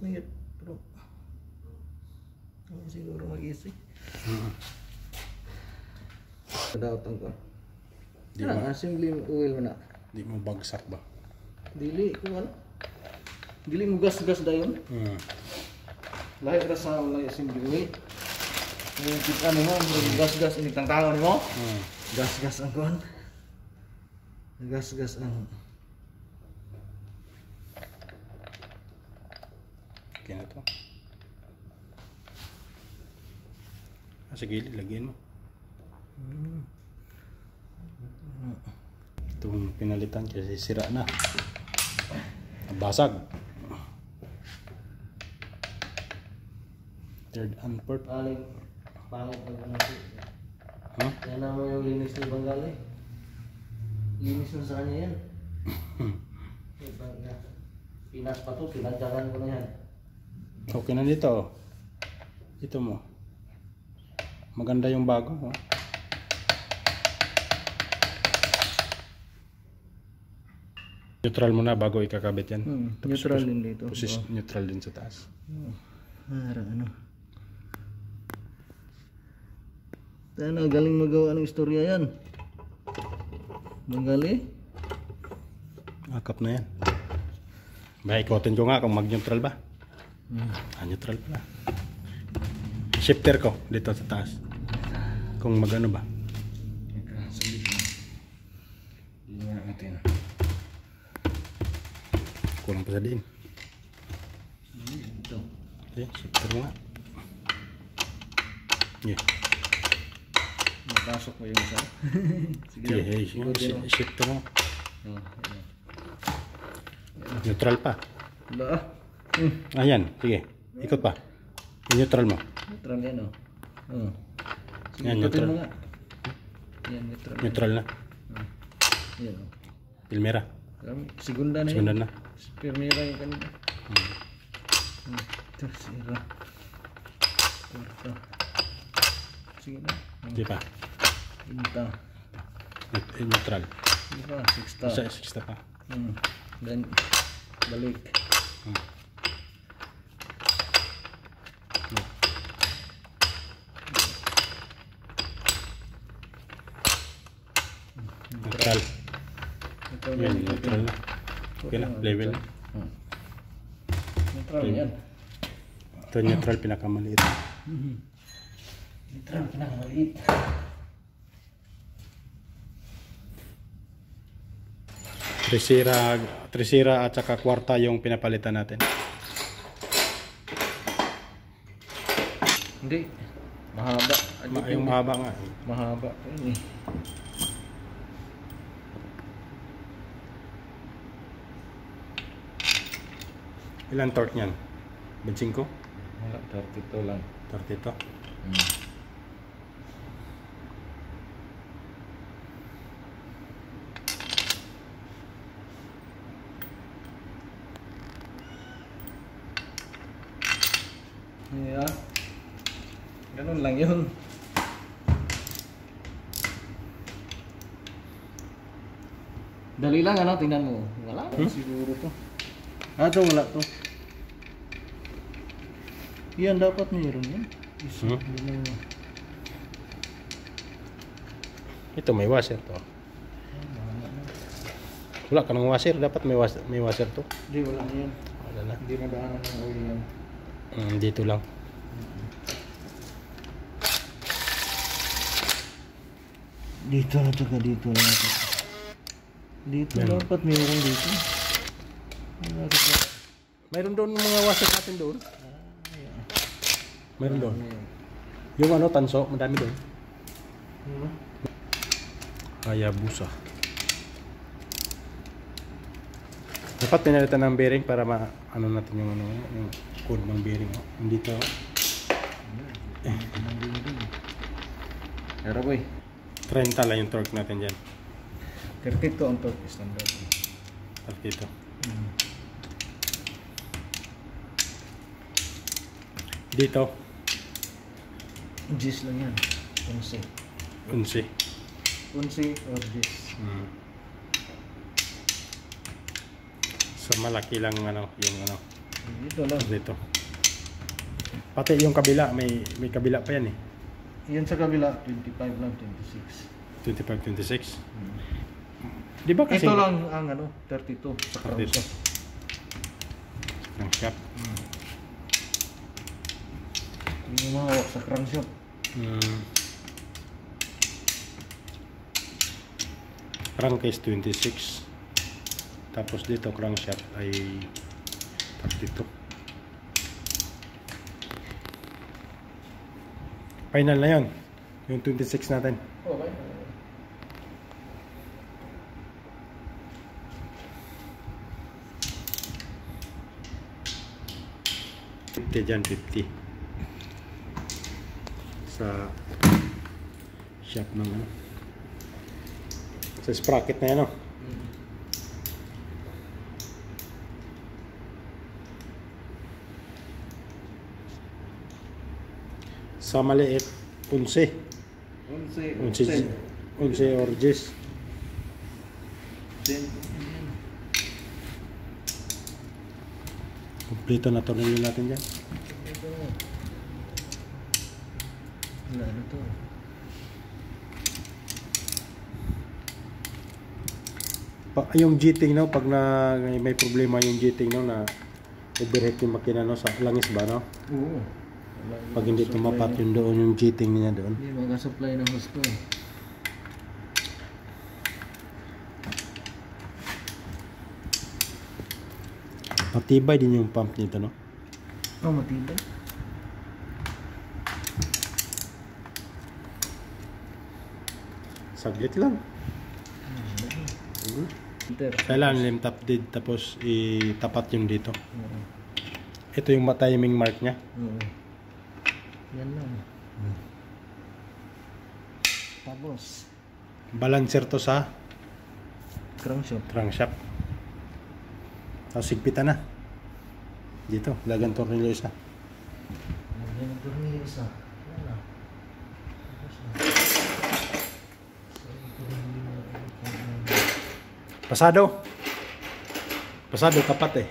na yun. Pero hindi siguro mag-isip. Daot ang ko. Di mo assembly oil mo na. Di mo bagsak ba? Dili ko ano. Dili mo gas-gas dayon. Lahi ra sa wala assembly oil. Yung kita mo gas-gas ini tangtangan mo. Gas-gas ang kon. Gas-gas ang. Okay na to. Sa gilid, lagyan mo. Itong pinalitan kasi sira na. Basag. Third and fourth. Pangit na ganito. Ha? Yan naman yung linis ni Bangal eh. Linis na sa kanya yan. Pinas pa to, pinadyakan ko na yan. Okay na dito. Ito mo. Maganda yung bago. Oh. Neutral mo na bago ikakabit yan. Neutral din dito. Neutral din sa taas. Ano. Sana galing magawa ng istorya yan. Magaling. Akap na yan. Ikotin ko nga kung mag-neutral ba. Neutral pala. Shifter ko dito sa taas. Kung mag-ano ba. Hindi nga natin. Kulang pa sa din. Ito. Okay, shifter mo nga. Yeah. Napasok mo yung isa. Sige, shifter mo. Neutral pa. Wala. Ayan, sige. Ikot pa. Neutral mo. Neutral yan o. Yan, neutral. Yan, neutral. Neutral na. Yan o. Pilmera. Segunda na yun. Segunda na. Pilmera yung kanina. Tercera. Cuarta. Sige na. Sige pa. Quinta. Neutral. Sige pa. Sixta. Sixta pa. Dan balik. Neutral. Yan, neutral na. Okay na, level na. Neutral yan. Ito neutral, pinakamaliit. Neutral, pinakamaliit. Tresira at saka kwarta yung pinapalitan natin. Hindi. Mahaba. Yung mahaba nga. Mahaba. Ini. Ilan torque niyan? 25? Wala, 32 lang. 32? Yeah. Ganun lang yun. Dali lang ano, tingnan mo. Wala siguro to. Ito wala to. Yan dapat mayroon yan. Ito may washer to. Wala ka ng washer, dapat may washer to. Hindi, wala yan. Wala na. Hindi nadaanan ng oil yan. Dito lang. Dito na to ka, dito na to. Dito yan. Dapat mayroon dito. Mayroon doon mga washer natin doon. Mayroon doon. Yung ano, tanso, madami doon. Hayabusa. Dapat pinalitan ng bearing para ano natin yung ano, yung code ng bearing. Dito. Pero boy, 30 lang yung torque natin dyan. 32 ang torque standard. 32. Dito. Gis lang yan. 11. 11. 11 or gis. So malaki lang ano, yung ano, Dito lang. Dito. Pati yung kabila, may kabila pa yan eh. Yan sa kabila, 25 lang, 26. 25, 26. Di ba kasi... Ito lang ang ano, 32 sa crankshaft. Crankshaft. Yung mahawak sa crankshaft. Crankcase 26. Tapos dito crankshaft ay 32. Final na yon, yung 26 natin. Okay. 50 dyan, 50 sa shop ng ano, sa sprocket na yan, no? Sa maliit 11 orges. Kompleto na tornilyo natin dyan. Wala na to. Yung jetting, no, pag may problema yung jetting, no, na overheat yung makina, no, sa langis ba, no? Oo. Pag hindi tumapat yung doon, yung jetting niya doon. Hindi maka-supply ng hose ko eh. Matibay din yung pump nito, no? Oh, matibay. Saglit lang. Kailangan lim top dead, tapos itapat yung dito. Ito yung timing mark niya. Yan lang. Tapos Balancer to sa crankshaft. Tapos sigpitan na. Dito, lagan tornilyo isa. Lagyan ng tornilyo isa. Yan na. Pasado. Pasado kapat eh.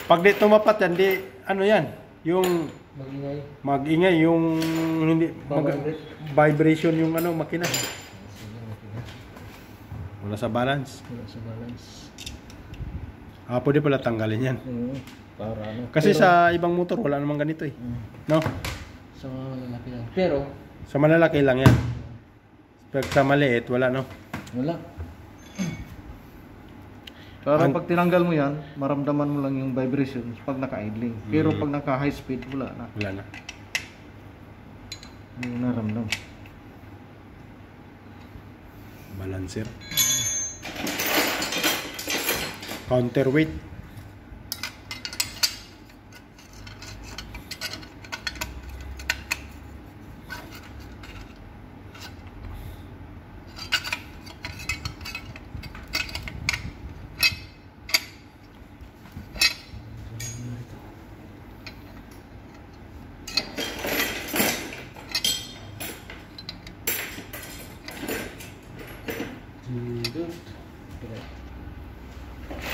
Pag di tumapat yan, di ano yan, yung mag-ingay yung hindi vibration yung ano makina. Wala sa balance. Pwede pala tanggalin yan. Para ano. Kasi sa ibang motor wala namang ganito eh. No? Sa mga malalaki lang. Pero sa malalaki lang yan. Pag sa maliit wala, no? wala. Para pag tinanggal mo yan, maramdaman mo lang yung vibration pag naka-idling. Pero pag naka-high speed, wala na. Wala na. Hindi mo naramdam. Balancer. Counterweight.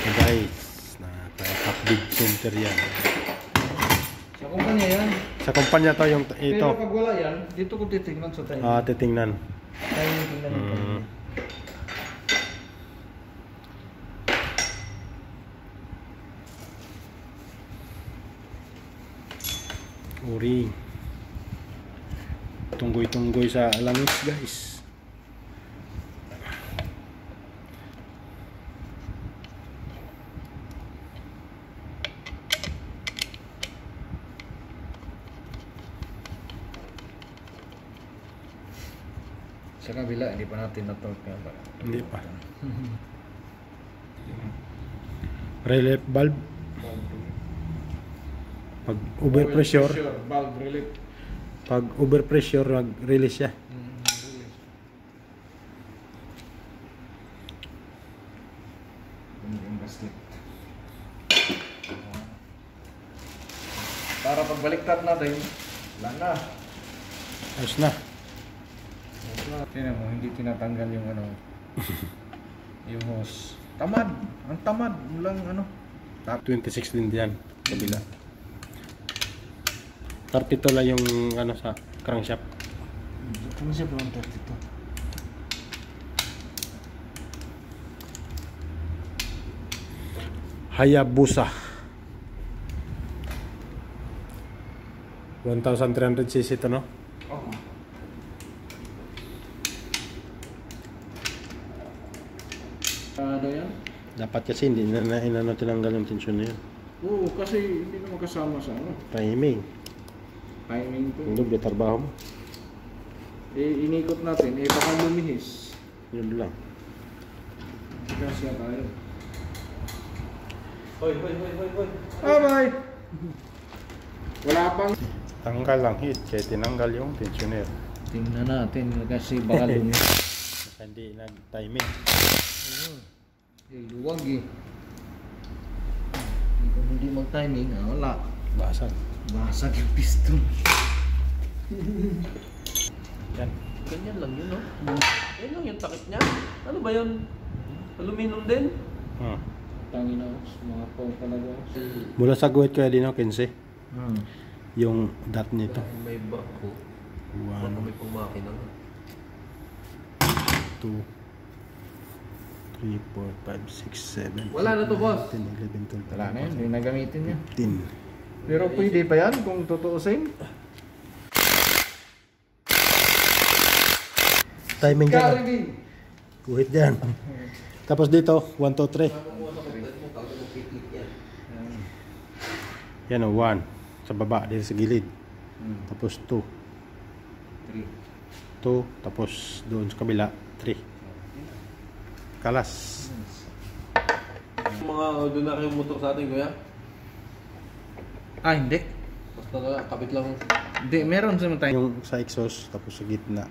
Guys, naka-update center yan. Sa kumpanya yan. Sa kumpanya to yung ito. Pero pag wala yan, dito ko titingnan sa tayo. Titingnan. Tayo tingnan yung Uri. Tunggoy-tunggoy sa langis, guys. sa kabila, hindi pa natin na-torque nga ba? Hindi pa. Relief valve. Pag overpressure, valve relief. pag overpressure, nag-release siya. Yung gasket. Para pagbaliktad natin, wala na. Ayos na. Tingnan mo, hindi tinatanggal yung ano, yung hose. Tamad. Ang tamad. Walang ano. 26 din diyan. Kabila. 32 lang yung ano sa crankshaft. Ano siya ba ang 32? Hayabusa 1300cc ito, no? Oo. Ano yan? Dapat kasi hindi na inano tinanggal yung tensyon na yun. Oo, kasi hindi naman kasama sa ano. Timing. Timing ko. Yung doble trabaho mo. Eh, inikot natin. Eh, baka lumihis. Yun lang. Kasya tayo. Hoy. Alright! Wala pang... Tanggal lang hit kaya tinanggal yung tensioner. Tingnan natin kasi baka lumihis. Kasi hindi nag-timing. Eh, luwag eh. Kung hindi mag-timing, wala. Basag. Basag yung piston. Yan. Ganyan lang yun, no? Yan lang yung takip niya. Ano ba yun? Aluminum din? Tangin na, mga pong talaga. Mula sa guhit ko din, 15. Hmm. Yung dot nito. May bako. Baka 1, may pumakina nga. 2, 3, 4, 5, 6, 7. Wala na to, boss. 10, 11, 12, Wala na yun, hindi na gamitin niya. 15. Pero pwede pa yan kung tutuusin. Timing dyan. Carry! Guhit dyan. Tapos dito, 1, 2, 3. Yan o, 1. Sa baba, dito sa gilid. Tapos 2. 2. Tapos doon sa kabila, 3. Kalas. Mga doon na kayong motor sa atin, kuya? Ah, hindi. Basta na, kapit lang. Hindi, meron sa tayo. Yung sa exhaust, tapos sa gitna.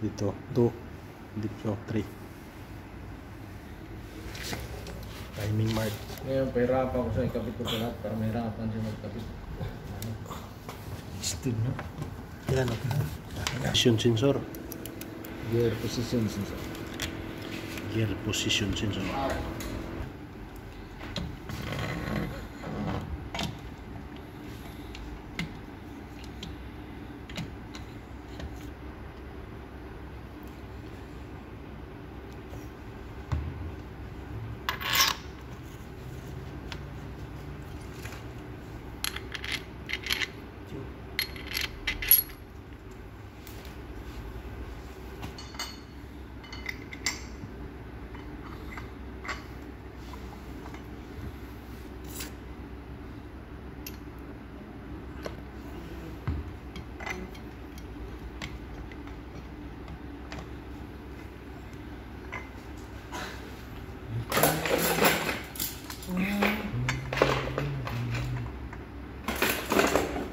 Dito, 2. Dito, 3. Timing mark. Ngayon, pahirapan ko sa ikapit ko sa lahat para mahirapan siya magkapit. Still na. Yan, okay. Position sensor. Gear position sensor. Gear position sensor.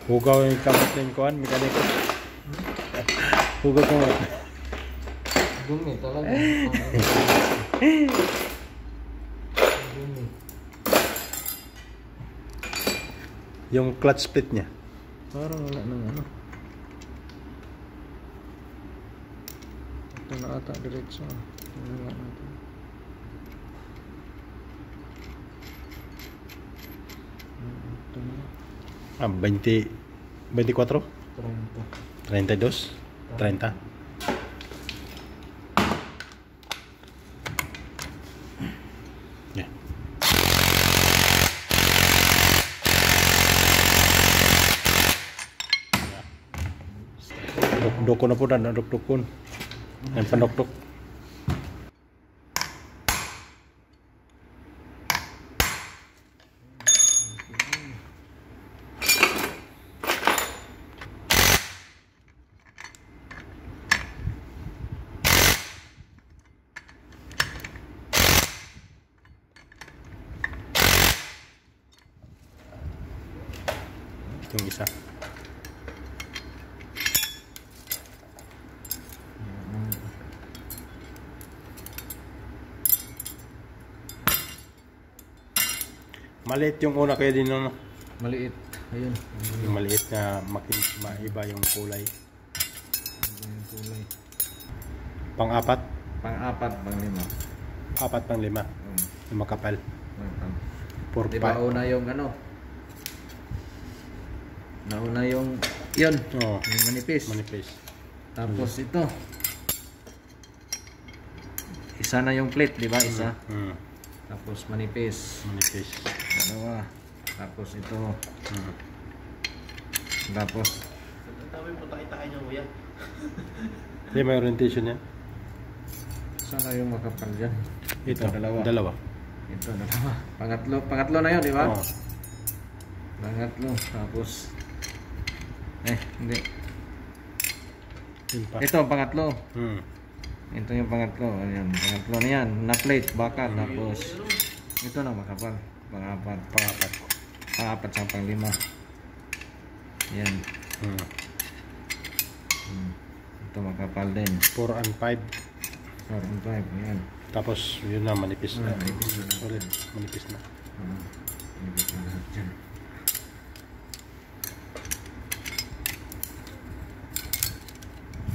Hugaw yung kamot ng kuhan, mekaniko. Hugaw kamot. Dumi talaga. Dumi. Yung clutch split niya. Parang wala nang ano. Ito na ata diretso. Tingnan nga natin. Ito na. 20, 24? 30. 32? 30? Yeah. Duk-duk na po na, duk-dukon. Ang pandok-duk. Itong isa. Maliit yung una kaya din no? Maliit. Ayun. Yung maliit na maiba yung kulay. Iba yung kulay. Pang-apat? Pang-apat, pang-lima. 4 pang 5. Yung makapal. Di ba una yung ano? Nauna yung yun. Oo. Yung manipis. Manipis. Tapos ito. Isa na yung plate, di ba? Isa. Tapos manipis. Manipis. Dalawa. Tapos ito. Tapos Tawin po tayo niya kuya. Hindi, may orientation yan. sana yung makapal dyan. Ito, dalawa. dalawa. Ito, dalawa. Pangatlo na yun, di ba? Oo. Pangatlo. Tapos hindi. Yun pa. Ito ang pangatlo. Hmm. Ito yung pangatlo. Ayan, pangatlo na yan. Na plate, baka. Tapos ito na makapal. Pangapat. Pangapat sa panglima. Yan. Ito makapal din. 4 and 5. 4 and 5. Yan. Tapos yun na, manipis na. Manipis na. Solid, manipis na. Manipis na lahat dyan.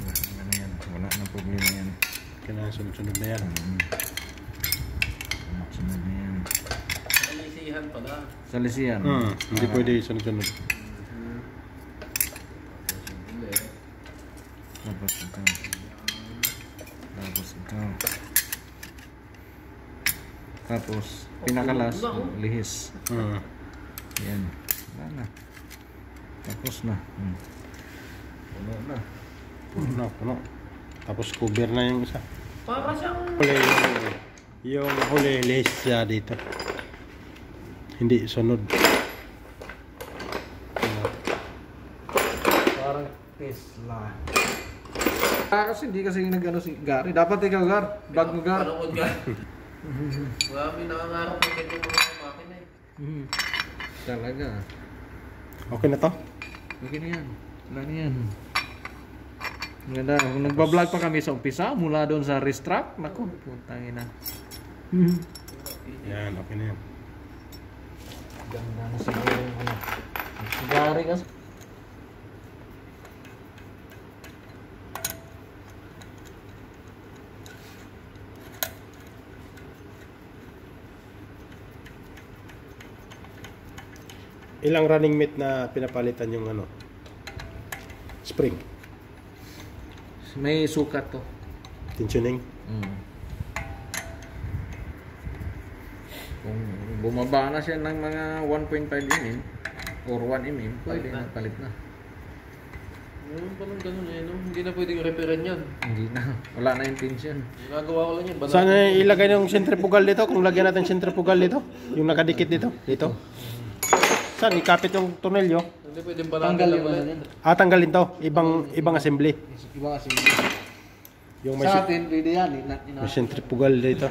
Wala na yan. Wala na problema yan. Kailangan sunod-sunod na yan. Sunod na yan. Kalisihan pala. Sa lisiyan. Hindi pwede sunod-sunod. Tapos ito. Tapos ito. Tapos pinakalas, lihis. Yan. Wala na. Tapos na. Puno na. Puno. Tapos cover na yung isa. Para siyang Yung huli lihis siya dito. Hindi sunod. Parang Tesla. Kasi hindi kasi nag-ano si Gary. Dapat ikaw, Gar. Bag mo, Gar. panood ka. Marami nangangarap ng ganyan mga makina eh. Talaga. Okay na to? Okay na yan. Wala na yan. Maganda. Kung nagbablog pa kami sa umpisa, mula doon sa restrap, naku, putang ina. Yan, okay na yan. Ganda na siguro yung ano. Si Gary kasi. Ilang running mate na pinapalitan yung ano? Spring. May sukat to. Tensioning. Kung bumaba na siya ng mga 1.5 mm or 1 mm, pwede na palit na. Meron pa lang ganun eh, no? Hindi na pwedeng repairn yan. Hindi na. Wala na yung tension. Ginagawa ko lang yan. Sana ilagay yung centrifugal dito? Kung lagyan natin centrifugal dito? Yung nakadikit dito? Dito? Saan? Ikapit yung tornilyo? Hindi pwedeng balatan Tanggal lang yung ano ulit. yan. Tanggalin to. Ibang assembly. Iba kasi. Yung may, Sa atin, pwede yan. may centrifugal dito.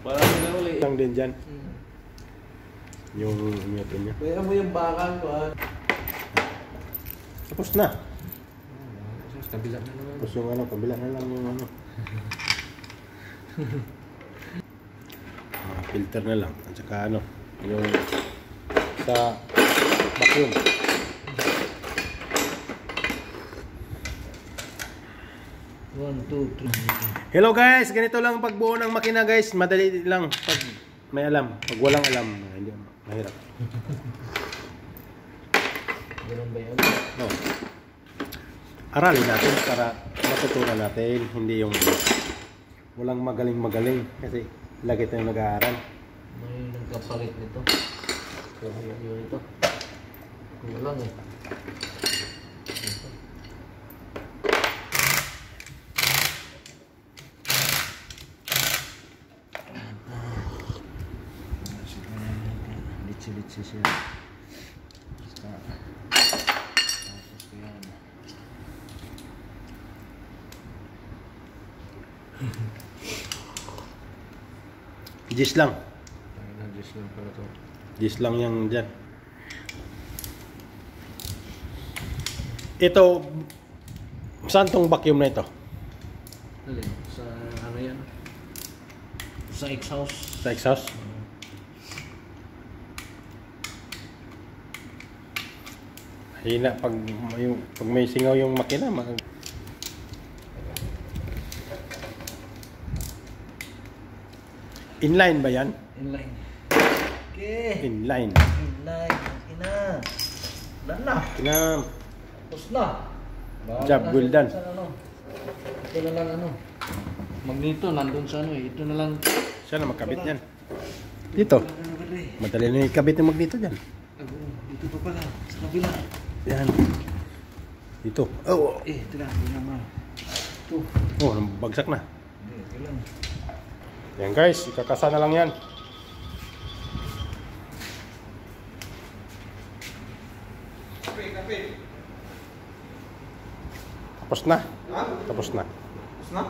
Parang na uli. Lang din dyan. Yung newton niya. Kaya mo yung bakal ko ah. Tapos na. Sa kabila na naman. Tapos yung ano, kabila na lang yung ano. Filter na lang. At saka ano, yung sa vacuum. One, two, three. Hello guys, ganito lang pagbuo ng makina guys. Madali lang pag may alam. Pag walang alam, hindi mahirap. Ganun ba yun? No. Aralin natin para matutunan natin, hindi yung walang magaling kasi lagi tayong nag-aaral. May nagkapalit nito. Kaya yun ito. Kulang eh. Litsi-litsi siya. Tapos yan. Gis lang. Nag-gis lang pala to. Gis lang yung dyan. Ito, saan tong vacuum na ito? Alin? Sa ano yan? Sa exhaust. Sa exhaust? Hina pag may singaw yung makina, Inline ba yan? Inline. Okay. Inline. Inline. Ina. Done na. Kinam. Tapos na. Bahala Job na well sa- done. sa ano. Ito na lang ano. Magneto nandun sa ano eh. Ito na lang. Sana magkabit yan. Dito. Madali na ikabit yung magneto dyan. Dito pa pala. Sa kabila. Yan. Dito. Oh, Ito lang. Ito lang. Ito. oh, bagsak na. Ito lang. Yan guys, ikakasa na lang yan. Tapos na. Tapos na. Tapos na?